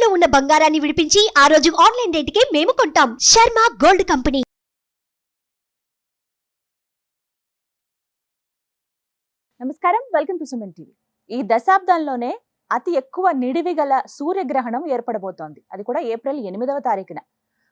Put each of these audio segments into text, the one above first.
తాకట్టులో ఉన్న బంగారాన్ని విడిపించి ఆ రోజు ఆన్లైన్ రేటుకే మేము కొంటాం. Sharma gold company. నమస్కారం, వెల్కమ్ టు సుమన్ టీవీ. ఈ దశాబ్దంలోనే అతి ఎక్కువ నిడివి గల సూర్యగ్రహణం ఏర్పడబోతోంది. అది కూడా ఏప్రిల్ 8వ తారీఖున.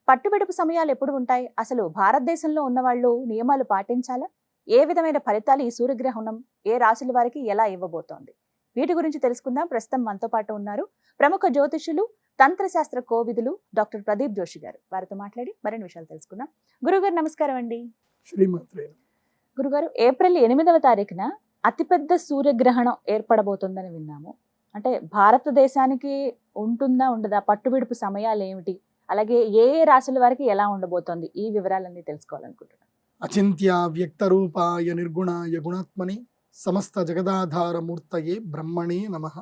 పట్టుబిడుపు సమయాలు ఎప్పుడు ఉంటాయి? అసలు భారతదేశంలో ఉన్న వాళ్ళు నియమాలు పాటించాలా? ఏ విధమైన ఫలితాలు ఈ సూర్యగ్రహణం ఏ రాశుల వారికి ఎలా ఇవ్వబోతోంది? వీటి గురించి తెలుసుకుందాం. ప్రస్తుతం మనతో పాటు ఉన్నారు ప్రముఖ జ్యోతిషులు, తంత్రశాస్త్ర కోవిదులు డాక్టర్ ప్రదీప్ జోషి గారు. వారితో మాట్లాడి మరిన్ని విషయాలు తెలుసుకుందాం. గురుగారు నమస్కారం అండి. గురుగారు, ఏప్రిల్ 8వ తారీఖున అతిపెద్ద సూర్యగ్రహణం ఏర్పడబోతుందని విన్నాము. అంటే భారతదేశానికి ఉంటుందా ఉండదా? పట్టుబిడుపు సమయాలు ఏమిటి? అలాగే ఏ ఏ రాశుల వారికి ఎలా ఉండబోతోంది? ఈ వివరాలన్నీ తెలుసుకోవాలనుకుంటున్నాను. అచింత్య వ్యక్త రూపాయ నిర్గుణాయ గుణాత్మని సమస్త జగదాధార మూర్తయే బ్రహ్మణే నమః.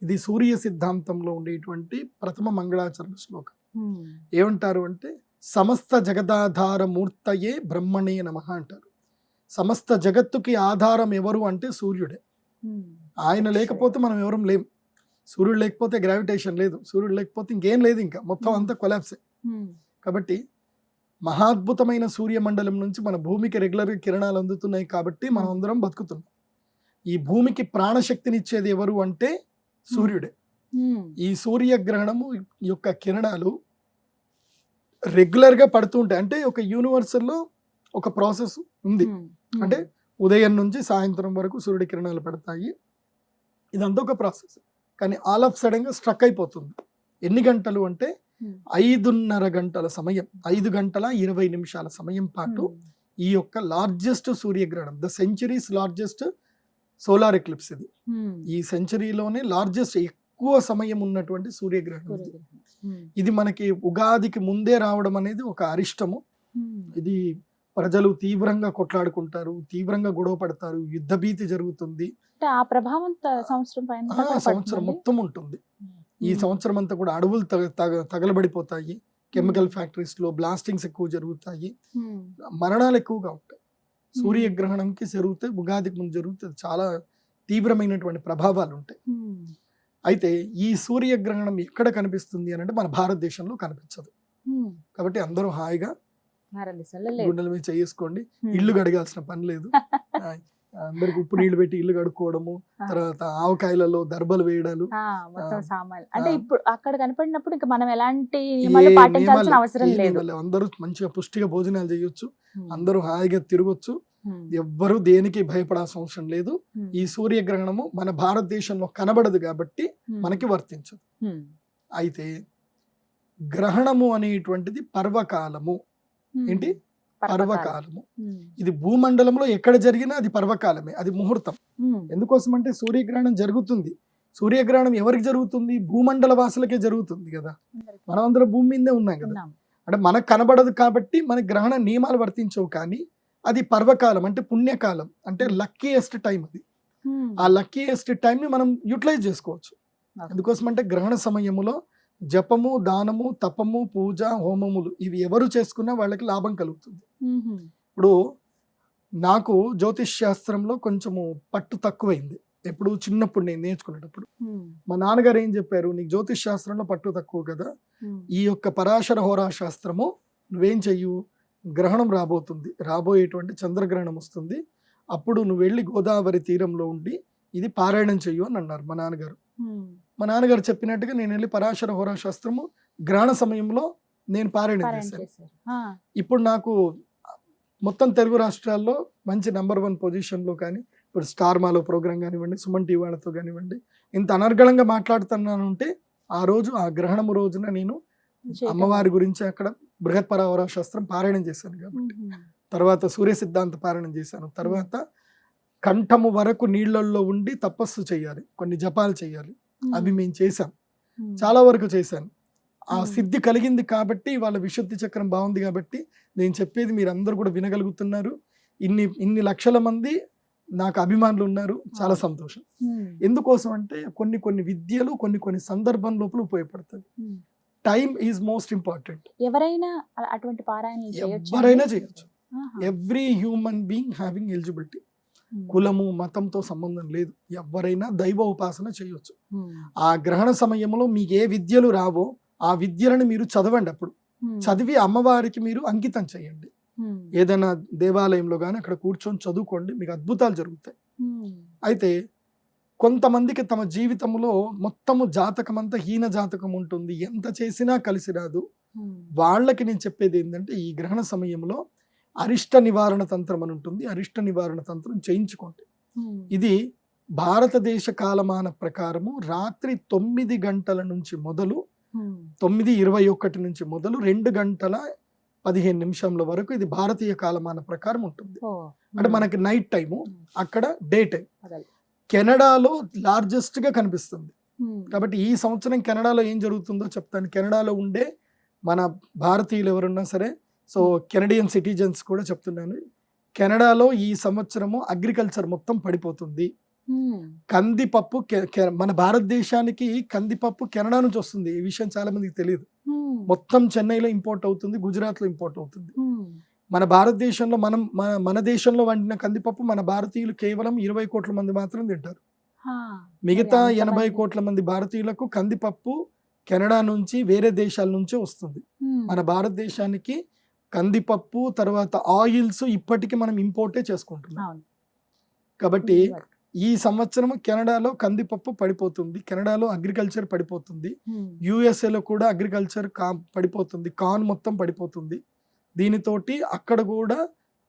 ఇది సూర్య సిద్ధాంతంలో ఉండేటువంటి ప్రథమ మంగళాచరణ శ్లోకం. ఏమంటారు అంటే సమస్త జగదాధార మూర్తయే బ్రహ్మణే నమః అంటారు. సమస్త జగత్తుకి ఆధారం ఎవరు అంటే సూర్యుడే. ఆయన లేకపోతే మనం ఎవరం లేం. సూర్యుడు లేకపోతే గ్రావిటేషన్ లేదు, సూర్యుడు లేకపోతే ఇంకేం లేదు, ఇంకా మొత్తం అంతా కొలాప్సే. కాబట్టి మహాద్భుతమైన సూర్యమండలం నుంచి మన భూమికి రెగ్యులర్గా కిరణాలు అందుతున్నాయి కాబట్టి మనం అందరం బతుకుతున్నాం. ఈ భూమికి ప్రాణశక్తినిచ్చేది ఎవరు అంటే సూర్యుడే. ఈ సూర్యగ్రహణము యొక్క కిరణాలు రెగ్యులర్గా పడుతూ ఉంటాయి. అంటే ఒక యూనివర్సల్లో ఒక ప్రాసెస్ ఉంది. అంటే ఉదయం నుంచి సాయంత్రం వరకు సూర్యుడి కిరణాలు పడతాయి. ఇదంతా ఒక ప్రాసెస్. కానీ ఆల్ ఆఫ్ సడన్ గా స్ట్రక్ అయిపోతుంది. ఎన్ని గంటలు అంటే 5:30 గంటల సమయం, 5 గంటల 20 నిమిషాల సమయం పాటు ఈ యొక్క లార్జెస్ట్ సూర్యగ్రహణం, the centuries largest solar eclipse ఇది. ఈ సెంచరీలోనే లార్జెస్ట్ ఎక్కువ సమయం ఉన్నటువంటి సూర్యగ్రహణం ఇది. ఇది మనకి ఉగాదికి ముందే రావడం అనేది ఒక అరిష్టము. ఇది ప్రజలు తీవ్రంగా కొట్లాడుకుంటారు, తీవ్రంగా గొడవ పడతారు, యుద్ధ భీతి జరుగుతుంది. ఆ ప్రభావం సంవత్సరం మొత్తం ఉంటుంది. ఈ సంవత్సరం అంతా కూడా అడవులు తగలబడిపోతాయి, కెమికల్ ఫ్యాక్టరీస్ లో బ్లాస్టింగ్స్ ఎక్కువ జరుగుతాయి, మరణాలు ఎక్కువగా ఉంటాయి. సూర్యగ్రహణంకి జరిగితే, ఉగాదికి ముందు జరిగితే చాలా తీవ్రమైనటువంటి ప్రభావాలు ఉంటాయి. అయితే ఈ సూర్యగ్రహణం ఎక్కడ కనిపిస్తుంది అని అంటే మన భారతదేశంలో కనిపించదు. కాబట్టి అందరూ హాయిగా గుండెల మీద చేసుకోండి. ఇల్లు కడగాల్సిన పని లేదు. అందరికి ఉప్పు నీళ్లు పెట్టి ఇల్లు కడుక్కోవడము, తర్వాత ఆవకాయలలో దర్బలు వేయడాలు, అంటే ఇప్పుడు అక్కడ కనపడినప్పుడు ఇంకా మనం ఎలాంటి నియమాలు పాటించాల్సిన అవసరం లేదు. అందరూ మంచిగా పుష్టిగా భోజనాలు చేయొచ్చు, అందరూ హాయిగా తిరగొచ్చు, ఎవ్వరూ దేనికి భయపడాల్సిన అవసరం లేదు. ఈ సూర్యగ్రహణము మన భారతదేశంలో కనబడదు కాబట్టి మనకి వర్తించదు. అయితే గ్రహణము అనేటువంటిది పర్వకాలము. ఏంటి? పర్వకాలము. ఇది భూమండలంలో ఎక్కడ జరిగినా అది పర్వకాలమే, అది ముహూర్తం. ఎందుకోసం అంటే సూర్యగ్రహణం జరుగుతుంది. సూర్యగ్రహణం ఎవరికి జరుగుతుంది? భూమండల వాసులకే జరుగుతుంది కదా. మనం అందరం భూమి మీదే ఉన్నాం కదా. అంటే మనకు కనబడదు కాబట్టి మన గ్రహణ నియమాలు వర్తించవు. కానీ అది పర్వకాలం అంటే పుణ్యకాలం, అంటే లక్కీయెస్ట్ టైం. అది ఆ లక్కీయెస్ట్ టైం ని మనం యూటిలైజ్ చేసుకోవచ్చు. ఎందుకోసం అంటే గ్రహణ సమయములో జపము, దానము, తపము, పూజ, హోమములు ఇవి ఎవరు చేసుకున్నా వాళ్ళకి లాభం కలుగుతుంది. ఇప్పుడు నాకు జ్యోతిష్ శాస్త్రంలో కొంచెము పట్టు తక్కువైంది. ఎప్పుడు చిన్నప్పుడు నేను నేర్చుకునేటప్పుడు మా నాన్నగారు ఏం చెప్పారు, నీకు జ్యోతిష్ శాస్త్రంలో పట్టు తక్కువ కదా, ఈ యొక్క పరాశర హోరా శాస్త్రము నువ్వేం చెయ్యు, గ్రహణం రాబోతుంది, రాబోయేటువంటి చంద్రగ్రహణం వస్తుంది, అప్పుడు నువ్వు వెళ్ళి గోదావరి తీరంలో ఉండి ఇది పారాయణం చెయ్యు అని అన్నారు మా నాన్నగారు. మా నాన్నగారు చెప్పినట్టుగా నేను వెళ్ళి పరాశర హోరా శాస్త్రము గ్రహణ సమయంలో నేను పారాయణం చేశాను. ఇప్పుడు నాకు మొత్తం తెలుగు రాష్ట్రాల్లో మంచి నెంబర్ 1 పొజిషన్లో, కానీ ఇప్పుడు స్టార్ మాలో ప్రోగ్రామ్ కానివ్వండి, సుమన్ టీవీ వాళ్ళతో కానివ్వండి, ఇంత అనర్గళంగా మాట్లాడుతున్నాను అంటే ఆ రోజు, ఆ గ్రహణము రోజున నేను అమ్మవారి గురించి అక్కడ బృహత్ పరావర శాస్త్రం పారాయణం చేశాను కాబట్టి, తర్వాత సూర్య సిద్ధాంత పారాయణం చేశాను, తర్వాత కంఠము వరకు నీళ్లలో ఉండి తపస్సు చేయాలి, కొన్ని జపాలు చేయాలి, అవి మేము చేశాం, చాలా వరకు చేశాను. ఆ సిద్ధి కలిగింది కాబట్టి వాళ్ళ విశుద్ధి చక్రం బాగుంది కాబట్టి నేను చెప్పేది మీరు అందరూ కూడా వినగలుగుతున్నారు. ఇన్ని లక్షల మంది నాకు అభిమానులు ఉన్నారు, చాలా సంతోషం. ఎందుకోసం అంటే కొన్ని విద్యలు కొన్ని సందర్భం లోపల ఉపయోగపడతాయి. Time is most important. ఎవరైనా అటువంటి పారాయణలు ఎవరైనా చేయొచ్చు. Every human being having eligibility. కులము మతంతో సంబంధం లేదు, ఎవరైనా దైవ ఉపాసన చేయొచ్చు. ఆ గ్రహణ సమయంలో మీకు ఏ విద్యలు రావో ఆ విద్యలను మీరు చదవండి. అప్పుడు చదివి అమ్మవారికి మీరు అంకితం చేయండి. ఏదైనా దేవాలయంలో కానీ అక్కడ కూర్చొని చదువుకోండి, మీకు అద్భుతాలు జరుగుతాయి. అయితే కొంతమందికి తమ జీవితంలో మొత్తము జాతకం అంతా హీన జాతకం ఉంటుంది, ఎంత చేసినా కలిసి రాదు. వాళ్ళకి నేను చెప్పేది ఏంటంటే ఈ గ్రహణ సమయంలో అరిష్ట నివారణ తంత్రం అని ఉంటుంది, అరిష్ట నివారణ తంత్రం చేయించుకోండి. ఇది భారతదేశ కాలమాన ప్రకారము రాత్రి 9 గంటల నుంచి మొదలు 9:21 నుంచి మొదలు 2 గంటల 15 నిమిషంల వరకు ఇది భారతీయ కాలమాన ప్రకారం ఉంటుంది. అంటే మనకి నైట్ టైము, అక్కడ డే టైం. కెనడాలో లార్జెస్ట్ గా కనిపిస్తుంది. కాబట్టి ఈ సంవత్సరం కెనడాలో ఏం జరుగుతుందో చెప్తాను. కెనడాలో ఉండే మన భారతీయులు ఎవరున్నా సరే, సో కెనడియన్ సిటిజన్స్ కూడా చెప్తున్నాను, కెనడాలో ఈ సంవత్సరము అగ్రికల్చర్ మొత్తం పడిపోతుంది. కందిపప్పు మన భారతదేశానికి కందిపప్పు కెనడా నుంచి వస్తుంది. ఈ విషయం చాలా మందికి తెలియదు. మొత్తం చెన్నైలో ఇంపోర్ట్ అవుతుంది, గుజరాత్ లో ఇంపోర్ట్ అవుతుంది. మన భారతదేశంలో మన దేశంలో వండిన కందిపప్పు మన భారతీయులు కేవలం 20 కోట్ల మంది మాత్రం తింటారు. మిగతా 80 కోట్ల మంది భారతీయులకు కందిపప్పు కెనడా నుంచి వేరే దేశాల నుంచే వస్తుంది. మన భారతదేశానికి కందిపప్పు తర్వాత ఆయిల్స్ ఇప్పటికీ మనం ఇంపోర్టే చేసుకుంటున్నాం. కాబట్టి ఈ సంవత్సరం కెనడాలో కందిపప్పు పడిపోతుంది, కెనడాలో అగ్రికల్చర్ పడిపోతుంది, యుఎస్ఏలో కూడా అగ్రికల్చర్ పడిపోతుంది, కార్న్ మొత్తం పడిపోతుంది. దీనితోటి అక్కడ కూడా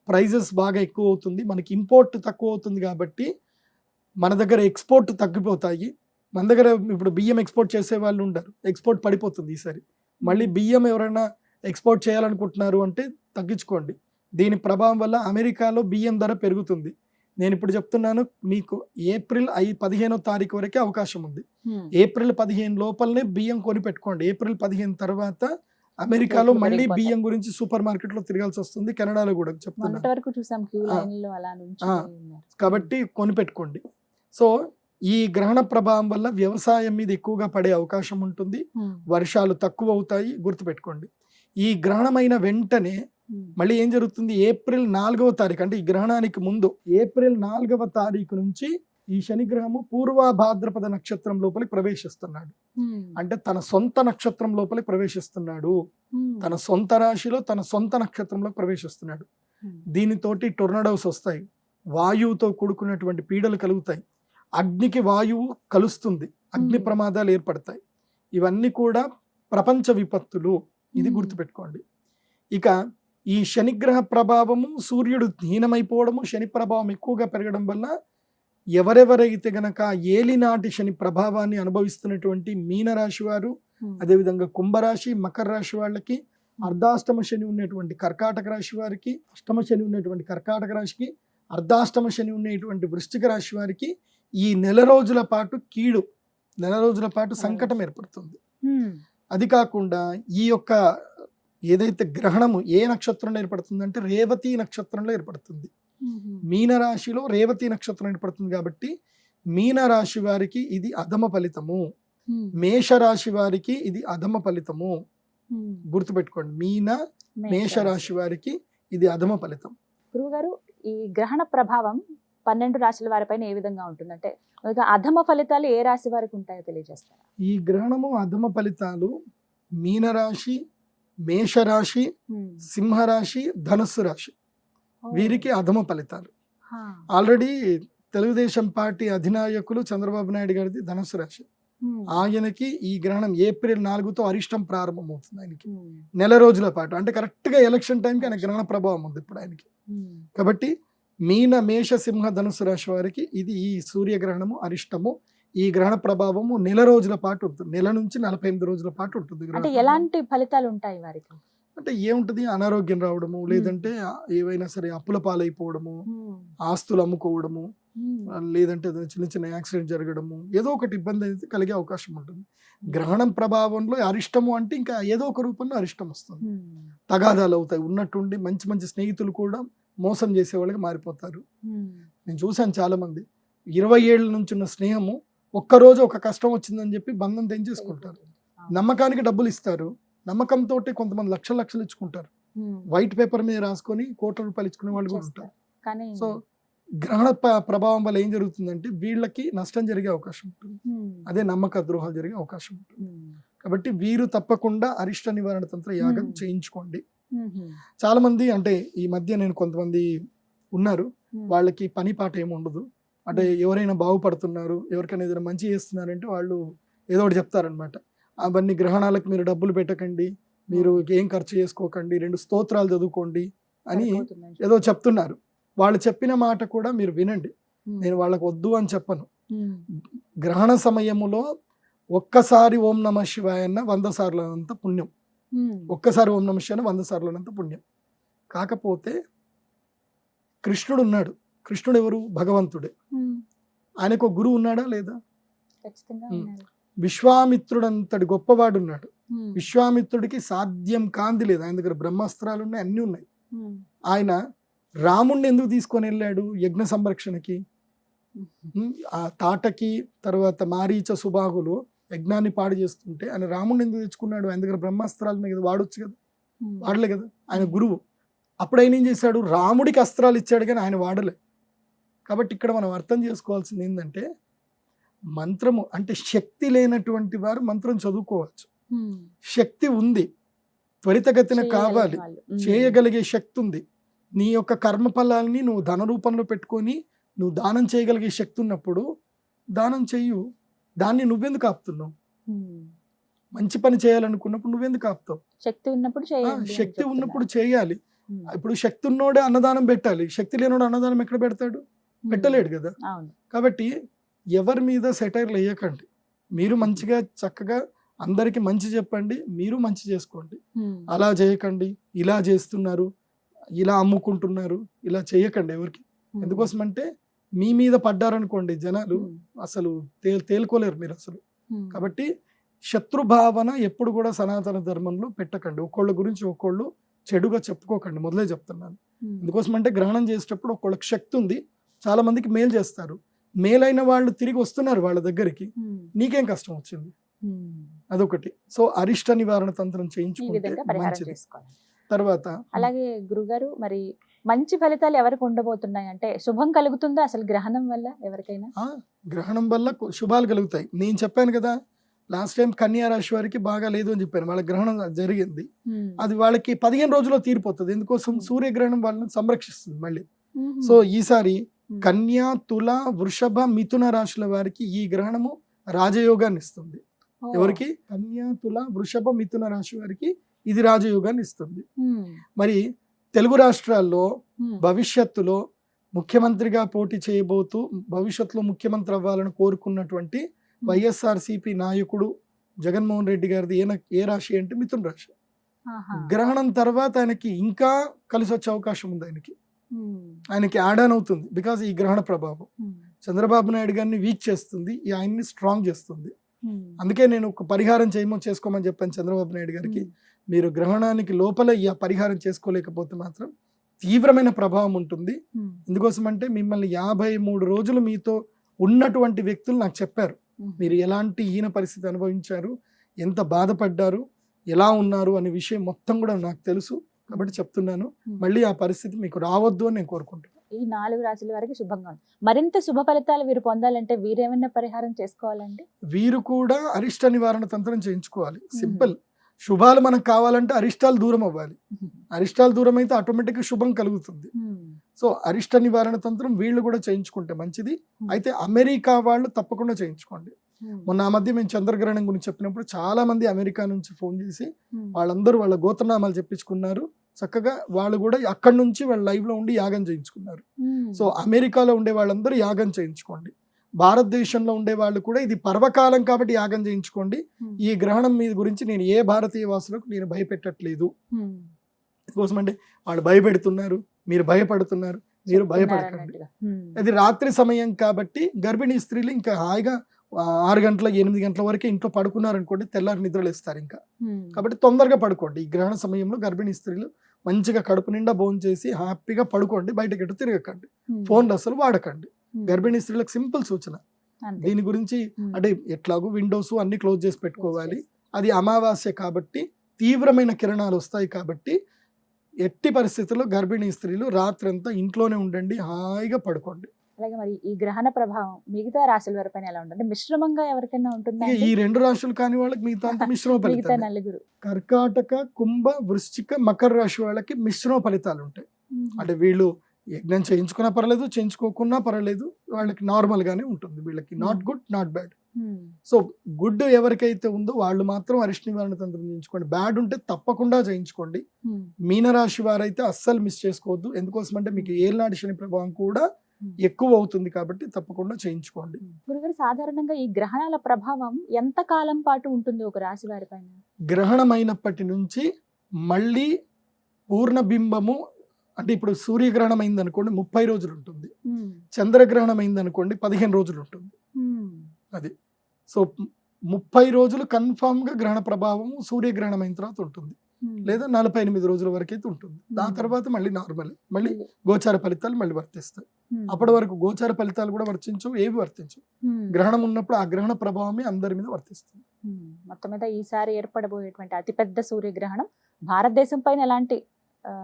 ప్రైజెస్ బాగా ఎక్కువ అవుతుంది, మనకి ఇంపోర్ట్ తక్కువ అవుతుంది. కాబట్టి మన దగ్గర ఎక్స్పోర్ట్ తగ్గిపోతాయి. మన దగ్గర ఇప్పుడు బియ్యం ఎక్స్పోర్ట్ చేసే వాళ్ళు ఉండరు, ఎక్స్పోర్ట్ పడిపోతుంది ఈసారి. మళ్ళీ బియ్యం ఎవరైనా ఎక్స్పోర్ట్ చేయాలనుకుంటున్నారు అంటే తగ్గించుకోండి. దీని ప్రభావం వల్ల అమెరికాలో బియ్యం ధర పెరుగుతుంది. నేను ఇప్పుడు చెప్తున్నాను మీకు, ఏప్రిల్ 15వ తారీఖు వరకే అవకాశం ఉంది. ఏప్రిల్ 15 లోపలనే బియ్యం కొని పెట్టుకోండి. ఏప్రిల్ 15 తర్వాత అమెరికాలో మళ్ళీ బియ్యం గురించి సూపర్ మార్కెట్ లో తిరగాల్సి వస్తుంది, కెనడాలో కూడా చెప్తున్నాను. కాబట్టి కొని పెట్టుకోండి. సో ఈ గ్రహణ ప్రభావం వల్ల వ్యవసాయం మీద ఎక్కువగా పడే అవకాశం ఉంటుంది, వర్షాలు తక్కువ అవుతాయి, గుర్తుపెట్టుకోండి. ఈ గ్రహణమైన వెంటనే మళ్ళీ ఏం జరుగుతుంది, ఏప్రిల్ 4వ తారీఖు అంటే ఈ గ్రహణానికి ముందు ఏప్రిల్ 4వ తారీఖు నుంచి ఈ శనిగ్రహము పూర్వ భాద్రపద నక్షత్రం లోపలికి ప్రవేశిస్తున్నాడు. అంటే తన సొంత నక్షత్రం లోపలికి ప్రవేశిస్తున్నాడు, తన సొంత రాశిలో తన సొంత నక్షత్రంలో ప్రవేశిస్తున్నాడు. దీనితోటి టొర్నడోస్ వస్తాయి, వాయువుతో కూడుకున్నటువంటి పీడలు కలుగుతాయి, అగ్నికి వాయువు కలుస్తుంది, అగ్ని ప్రమాదాలు ఏర్పడతాయి. ఇవన్నీ కూడా ప్రపంచ విపత్తులు, ఇది గుర్తుపెట్టుకోండి. ఇక ఈ శనిగ్రహ ప్రభావము, సూర్యుడు హీనమైపోవడము, శని ప్రభావం ఎక్కువగా పెరగడం వల్ల ఎవరెవరైతే గనక ఏలినాటి శని ప్రభావాన్ని అనుభవిస్తున్నటువంటి మీనరాశి వారు, అదేవిధంగా కుంభరాశి మకర రాశి వాళ్ళకి, అర్ధాష్టమ శని ఉన్నటువంటి కర్కాటక రాశి వారికి, అష్టమ శని ఉన్నటువంటి కర్కాటక రాశికి, అర్ధాష్టమ శని ఉన్నటువంటి వృశ్చిక రాశి వారికి ఈ నెల రోజుల పాటు కీడు, నెల రోజుల పాటు సంకటం ఏర్పడుతుంది. అది కాకుండా ఈ యొక్క ఏదైతే గ్రహణము ఏ నక్షత్రంలో ఏర్పడుతుంది అంటే రేవతి నక్షత్రంలో ఏర్పడుతుంది. మీనరాశిలో రేవతి నక్షత్రం ఏర్పడుతుంది. కాబట్టి మీనరాశి వారికి ఇది అధమ ఫలితము, మేషరాశి వారికి ఇది అధమ ఫలితము. గుర్తుపెట్టుకోండి, మేషరాశి వారికి ఇది అధమ ఫలితం. గురువుగారు, ఈ గ్రహణ ప్రభావం 12 రాశుల వారిపైన ఏ విధంగా ఉంటుందంటే అధమ ఫలితాలు ఏ రాశి వారికి ఉంటాయో తెలియజేస్తారా? ఈ గ్రహణము అధమ ఫలితాలు మీనరాశి, మేషరాశి, సింహరాశి, ధనుస్సు రాశి వీరికి అధమ ఫలితాలు. ఆల్రెడీ తెలుగుదేశం పార్టీ అధినాయకులు చంద్రబాబు నాయుడు గారిది ధనుస్సు రాశి. ఆయనకి ఈ గ్రహణం ఏప్రిల్ 4తో అరిష్టం ప్రారంభమవుతుంది. ఆయనకి నెల రోజుల పాటు, అంటే కరెక్ట్ గా ఎలక్షన్ టైంకి ఆయన గ్రహణ ప్రభావం ఉంది ఇప్పుడు ఆయనకి. కాబట్టి మీన, మేష, సింహ, ధనుసు రాశి వారికి ఇది ఈ సూర్యగ్రహణము అరిష్టము. ఈ గ్రహణ ప్రభావము నెల రోజుల పాటు ఉంటుంది, నెల నుంచి 48 రోజుల పాటు ఉంటుంది. అంటే ఎలాంటి ఫలితాలు ఉంటాయి వారికి అంటే ఏముంటది, అనారోగ్యం రావడము, లేదంటే ఏవైనా సరే అప్పుల పాలైపోవడము, ఆస్తులు అమ్ముకోవడము, లేదంటే చిన్న చిన్న యాక్సిడెంట్ జరగడము, ఏదో ఒకటి ఇబ్బంది అయితే కలిగే అవకాశం ఉంటుంది. గ్రహణం ప్రభావంలో అరిష్టము అంటే ఇంకా ఏదో ఒక రూపంలో అరిష్టం వస్తుంది, తగాదాలు అవుతాయి, ఉన్నట్టుండి మంచి మంచి స్నేహితులు కూడా మోసం చేసే వాళ్ళకి మారిపోతారు. నేను చూశాను చాలా మంది 20 ఏళ్ళ నుంచి ఉన్న స్నేహము ఒక్కరోజు ఒక కష్టం వచ్చిందని చెప్పి బంధం తెంచేసుకుంటారు. నమ్మకానికి డబ్బులు ఇస్తారు, నమ్మకంతో కొంతమంది లక్షలు ఇచ్చుకుంటారు, వైట్ పేపర్ మీద రాసుకొని కోట్ల రూపాయలు ఇచ్చుకునే వాళ్ళు కూడా ఉంటారు. సో గ్రహణ ప్రభావం వల్ల ఏం జరుగుతుందంటే వీళ్ళకి నష్టం జరిగే అవకాశం ఉంటుంది, అదే నమ్మక ద్రోహాలు జరిగే అవకాశం ఉంటుంది. కాబట్టి వీరు తప్పకుండా అరిష్ట నివారణ తంత్ర యాగం చేయించుకోండి. చాలా మంది అంటే ఈ మధ్య నేను కొంతమంది ఉన్నారు, వాళ్ళకి పని పాట ఏమి ఉండదు, అంటే ఎవరైనా బాగుపడుతున్నారు, ఎవరికైనా ఏదైనా మంచి చేస్తున్నారంటే వాళ్ళు ఏదో ఒకటి చెప్తారనమాట. అవన్నీ గ్రహణాలకు మీరు డబ్బులు పెట్టకండి, మీరు ఏం ఖర్చు చేసుకోకండి, 2 స్తోత్రాలు చదువుకోండి అని ఏదో చెప్తున్నారు. వాళ్ళు చెప్పిన మాట కూడా మీరు వినండి, నేను వాళ్ళకు వద్దు అని చెప్పను. గ్రహణ సమయములో ఒక్కసారి ఓం నమ శివాయ అన్న 100 సార్లనంత పుణ్యం, ఒక్కసారి ఓం నమ శివాయ 100 సార్లనంత పుణ్యం. కాకపోతే కృష్ణుడు ఉన్నాడు, కృష్ణుడు ఎవరు? భగవంతుడే. ఆయనకు ఒక గురువు ఉన్నాడా లేదా? విశ్వామిత్రుడంతటి గొప్పవాడు ఉన్నాడు. విశ్వామిత్రుడికి సాధ్యం కాంతి లేదు, ఆయన దగ్గర బ్రహ్మాస్త్రాలు ఉన్నాయి, అన్నీ ఉన్నాయి. ఆయన రాముణ్ణి ఎందుకు తీసుకొని వెళ్ళాడు యజ్ఞ సంరక్షణకి? ఆ తాటకి తర్వాత మారీచ సుబాహులు యజ్ఞాన్ని పాడు చేస్తుంటే ఆయన రాముణ్ణి ఎందుకు తెచ్చుకున్నాడు? ఆయన దగ్గర బ్రహ్మాస్త్రాలు ఉన్నాయి కదా, వాడొచ్చు కదా, వాడలే కదా, ఆయన గురువు. అప్పుడు ఆయన ఏం చేశాడు? రాముడికి అస్త్రాలు ఇచ్చాడు కానీ ఆయన వాడలే. కాబట్టి ఇక్కడ మనం అర్థం చేసుకోవాల్సింది ఏంటంటే, మంత్రము అంటే శక్తి లేనటువంటి వారు మంత్రం చదువుకోవచ్చు, శక్తి ఉంది, త్వరితగతిన కావాలి, చేయగలిగే శక్తి ఉంది. నీ యొక్క కర్మ ఫలాల్ని నువ్వు ధన రూపంలో పెట్టుకొని నువ్వు దానం చేయగలిగే శక్తి ఉన్నప్పుడు దానం చెయ్యు. దాన్ని నువ్వెందుకు ఆపుతున్నావు? మంచి పని చేయాలనుకున్నప్పుడు నువ్వెందుకు ఆపుతావు? శక్తి ఉన్నప్పుడు శక్తి ఉన్నప్పుడు చేయాలి. ఇప్పుడు శక్తి ఉన్నోడే అన్నదానం పెట్టాలి, శక్తి లేనోడు అన్నదానం ఎక్కడ పెడతాడు? పెట్టలేడు కదా. కాబట్టి ఎవరి మీద సెటైర్లు వేయకండి, మీరు మంచిగా చక్కగా అందరికి మంచి చెప్పండి, మీరు మంచి చేసుకోండి. అలా చేయకండి, ఇలా చేస్తున్నారు, ఇలా అమ్ముకుంటున్నారు, ఇలా చేయకండి ఎవరికి. ఎందుకోసం అంటే మీ మీద పడ్డారనుకోండి జనాలు అసలు తేలుకోలేరు మీరు అసలు. కాబట్టి శత్రుభావన ఎప్పుడు కూడా సనాతన ధర్మంలో పెట్టకండి. ఒక్కోళ్ళ గురించి ఒక్కోళ్ళు చెడుగా చెప్పుకోకండి, మొదలే చెప్తున్నాను. ఎందుకోసం అంటే గ్రహణం చేసేటప్పుడు ఒక్కోళ్ళకి శక్తి ఉంది, చాలా మందికి మేలు చేస్తారు, మేలైన వాళ్ళు తిరిగి వస్తున్నారు వాళ్ళ దగ్గరికి, నీకేం కష్టం వచ్చింది? అదొకటి. సో అరిష్ట నివారణ తంత్రం చేయించుకుంటే మంచిది. తర్వాత అలాగే గురుగారు, మరి మంచి ఫలితాలు ఎవరికి ఉండబోతున్నాయి అంటే శుభం కలుగుతుందా అసలు గ్రహణం వల్ల ఎవరికైనా? గ్రహణం వల్ల శుభాలు కలుగుతాయి. నేను చెప్పాను కదా లాస్ట్ టైం కన్యా రాశి వారికి బాగా లేదు అని చెప్పాను, వాళ్ళ గ్రహణం జరిగింది, అది వాళ్ళకి 15 రోజుల్లో తీరిపోతుంది. ఎందుకోసం? సూర్యగ్రహణం వాళ్ళని సంరక్షిస్తుంది మళ్ళీ. సో ఈసారి కన్యా, తుల, వృషభ, మిథున రాశుల వారికి ఈ గ్రహణము రాజయోగాన్ని ఇస్తుంది. ఎవరికి? కన్యా, తుల, వృషభ, మిథున రాశి వారికి ఇది రాజయోగాన్ని ఇస్తుంది. మరి తెలుగు రాష్ట్రాల్లో భవిష్యత్తులో ముఖ్యమంత్రిగా పోటీ చేయబోతూ భవిష్యత్తులో ముఖ్యమంత్రి అవ్వాలని కోరుకున్నటువంటి వైఎస్ఆర్సీపీ నాయకుడు జగన్మోహన్ రెడ్డి గారిది ఏ రాశి అంటే మిథున రాశి. గ్రహణం తర్వాత ఆయనకి ఇంకా కలిసి వచ్చే అవకాశం ఉంది. ఆయనకి యాడ్ ఆన్ అవుతుంది, బికాజ్ ఈ గ్రహణ ప్రభావం చంద్రబాబు నాయుడు గారిని వీక్ చేస్తుంది, ఆయన్ని స్ట్రాంగ్ చేస్తుంది. అందుకే నేను ఒక పరిహారం చేసుకోమని చెప్పాను చంద్రబాబు నాయుడు గారికి. మీరు గ్రహణానికి లోపల ఈ పరిహారం చేసుకోలేకపోతే మాత్రం తీవ్రమైన ప్రభావం ఉంటుంది. ఎందుకోసం అంటే మిమ్మల్ని 53 రోజులు మీతో ఉన్నటువంటి వ్యక్తులు నాకు చెప్పారు, మీరు ఎలాంటి హీన పరిస్థితి అనుభవించారు, ఎంత బాధపడ్డారు, ఎలా ఉన్నారు అనే విషయం మొత్తం కూడా నాకు తెలుసు. కాబట్టి చెప్తున్నాను, మళ్ళీ ఆ పరిస్థితి మీకు రావద్దు అని నేను కోరుకుంటున్నాను. ఈ 4 రాశుల వరకు శుభంగా ఉంది. మరింత శుభ ఫలితాలు వీరు పొందాలంటే వీరేమైనా పరిహారం చేసుకోవాలండి? వీరు కూడా అరిష్ట నివారణ తంత్రం చేయించుకోవాలి. సింపుల్. శుభాలు మనకు కావాలంటే అరిష్టాలు దూరం అవ్వాలి, అరిష్టాలు దూరం అయితే ఆటోమేటిక్గా శుభం కలుగుతుంది. సో అరిష్ట నివారణ తంత్రం వీళ్ళు కూడా చేయించుకుంటే మంచిది. అయితే అమెరికా వాళ్ళు తప్పకుండా చేయించుకోండి. మొన్న ఆ మధ్య మేము చంద్రగ్రహణం గురించి చెప్పినప్పుడు చాలా మంది అమెరికా నుంచి ఫోన్ చేసి వాళ్ళందరూ వాళ్ళ గోత్రనామాలు చెప్పించుకున్నారు. చక్కగా వాళ్ళు కూడా అక్కడి నుంచి వాళ్ళ లైవ్ లో ఉండి యాగం చేయించుకున్నారు. సో అమెరికాలో ఉండే వాళ్ళందరూ యాగం చేయించుకోండి. భారతదేశంలో ఉండే వాళ్ళు కూడా ఇది పర్వకాలం కాబట్టి యాగం చేయించుకోండి. ఈ గ్రహణం మీద గురించి నేను ఏ భారతీయ వాసులకు నేను భయపెట్టట్లేదు. కోసం అంటే వాళ్ళు భయపెడుతున్నారు, మీరు భయపడుతున్నారు, మీరు భయపడకండి. అది రాత్రి సమయం కాబట్టి గర్భిణీ స్త్రీలు ఇంకా హాయిగా 6 గంటల 8 గంటల వరకే ఇంట్లో పడుకున్నారనుకోండి, తెల్లారి నిద్రలు ఇస్తారు ఇంకా. కాబట్టి తొందరగా పడుకోండి. ఈ గ్రహణ సమయంలో గర్భిణీ స్త్రీలు మంచిగా కడుపు నిండా భోజనం చేసి హ్యాపీగా పడుకోండి, బయటకి ఎటు తిరగకండి, ఫోన్లు అసలు వాడకండి. గర్భిణీ స్త్రీలకు సింపుల్ సూచన. దీని గురించి అంటే ఎట్లాగో విండోస్ అన్ని క్లోజ్ చేసి పెట్టుకోవాలి. అది అమావాస్య కాబట్టి తీవ్రమైన కిరణాలు వస్తాయి కాబట్టి ఎట్టి పరిస్థితుల్లో గర్భిణీ స్త్రీలు రాత్రంతా ఇంట్లోనే ఉండండి, హాయిగా పడుకోండి. అలాగే మరి ఈ గ్రహణ ప్రభావం మిగతా రాశుల వారిపైన ఎలా ఉంటుంది? మిశ్రమంగా ఎవరికైనా ఉంటుందా ఇక ఈ 2 రాశులు కాని వాళ్ళకి మిగతా అంతా మిశ్రమ మిగతా ఫలితాలు. నలుగురు? కర్కాటక, కుంభ, వృశ్చిక, మకర రాశి వాళ్ళకి మిశ్రమ ఫలితాలు ఉంటాయి. అంటే వీళ్ళు యజ్ఞం చేయించుకున్నా పర్లేదు, చేయించుకోకున్నా పర్లేదు, వాళ్ళకి నార్మల్ గానే ఉంటుంది. వీళ్ళకి not good, not bad. So good ఎవరికైతే ఉందో వాళ్ళు మాత్రం అరిష్ట నివారణ తంత్రం చేయించుకోండి. బ్యాడ్ ఉంటే తప్పకుండా చేయించుకోండి. మీనరాశి వారైతే అస్సలు మిస్ చేసుకోవద్దు. ఎందుకోసం అంటే మీకు ఏళ్ళనాటి శని ప్రభావం కూడా ఎక్కువ అవుతుంది కాబట్టి తప్పకుండా చేయించుకోండి. గురుగారు, సాధారణంగా ఈ గ్రహణాల ప్రభావం ఎంత కాలం పాటు ఉంటుంది ఒక రాశి వారి పైన? గ్రహణం అయినప్పటి నుంచి మళ్ళీ పూర్ణబింబము, అంటే ఇప్పుడు సూర్యగ్రహణం అయింది అనుకోండి 30 రోజులు ఉంటుంది, చంద్రగ్రహణం అయింది అనుకోండి 15 రోజులు ఉంటుంది. అది సో 30 రోజులు కన్ఫామ్ గా గ్రహణ ప్రభావం సూర్యగ్రహణం అయిన తర్వాత ఉంటుంది, లేదా 48 రోజుల వరకు అయితే ఉంటుంది. దాని తర్వాత మళ్ళీ నార్మల్, మళ్ళీ గోచార ఫలితాలు మళ్ళీ వర్తిస్తాయి. అప్పటి వరకు గోచార ఫలితాలు కూడా వర్తించవు, ఏవి వర్తించవు. గ్రహణం ఉన్నప్పుడు ఆ గ్రహణ ప్రభావమే అందరి మీద వర్తిస్తుంది. మొత్తం మీద ఈసారి ఏర్పడబోయేటువంటి అతిపెద్ద సూర్యగ్రహణం భారతదేశం పైన ఎలాంటి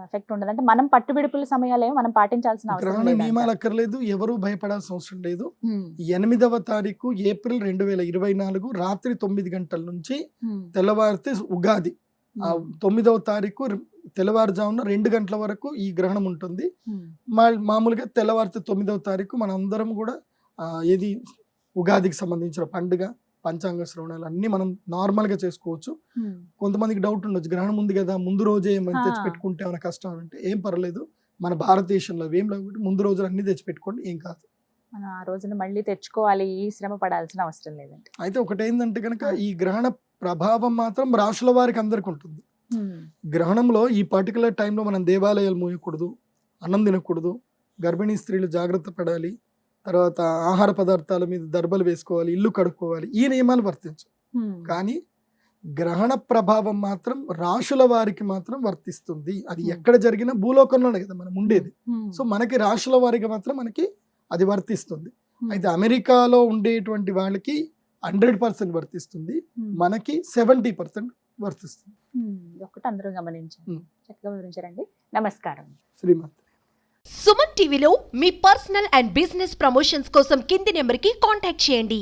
ఎఫెక్ట్ ఉండదు? అంటే మనం పట్టుబిడుపుల సమయాలేమో మనం పాటించాల్సిన అవసరం గ్రహణ లేదు నియమాలు అక్కర్లేదు, ఎవరు భయపడాల్సిన అవసరం లేదు. 8వ తారీఖు ఏప్రిల్ 2024 రాత్రి 9 గంటల నుంచి తెల్లవారితే ఉగాది. ఆ 9వ తారీఖు తెల్లవారుజామున 2 గంటల వరకు ఈ గ్రహణం ఉంటుంది. మామూలుగా తెల్లవారితే 9వ తారీఖు మన అందరం కూడా ఏది ఉగాదికి సంబంధించిన పండుగ, పంచాంగ శ్రవణాలు అన్ని మనం నార్మల్ గా చేసుకోవచ్చు. కొంతమందికి డౌట్ ఉండొచ్చు, గ్రహణం ఉంది కదా ముందు రోజే ఏమైనా తెచ్చి పెట్టుకుంటే ఏమైనా కష్టం అంటే ఏం పర్లేదు. మన భారతదేశంలో ఏం లేకపోతే ముందు రోజులు అన్ని తెచ్చి పెట్టుకోండి, ఏం కాదు. మనం ఆ రోజున మళ్ళీ తెచ్చుకోవాలి, ఈ శ్రమ పడాల్సిన అవసరం లేదండి. అయితే ఒకటేందంటే కనుక ఈ గ్రహణ ప్రభావం మాత్రం రాశుల వారికి అందరికి ఉంటుంది. గ్రహణంలో ఈ పర్టికులర్ టైంలో మనం దేవాలయాలు మూయకూడదు, అన్నం తినకూడదు, గర్భిణీ స్త్రీలు జాగ్రత్త పడాలి, తర్వాత ఆహార పదార్థాల మీద దర్బలు వేసుకోవాలి, ఇల్లు కడుక్కోవాలి, ఈ నియమాలు వర్తించవు. కానీ గ్రహణ ప్రభావం మాత్రం రాశుల వారికి మాత్రం వర్తిస్తుంది. అది ఎక్కడ జరిగినా భూలోకంలోనే కదా మనం ఉండేది. సో మనకి రాశుల వారికి మాత్రం మనకి అది వర్తిస్తుంది. అయితే అమెరికాలో ఉండేటువంటి వాళ్ళకి 100% వర్తిస్తుంది, మనకి 70% వర్తిస్తుంది. ఒకటి అందరూ గమనించండి. చక్కగా వివరించారండి. నమస్కారం. శ్రీమతి. సుమన్ టీవీలో మీ పర్సనల్ అండ్ బిజినెస్ ప్రమోషన్స్ కోసం కింది నెంబర్కి కాంటాక్ట్ చేయండి.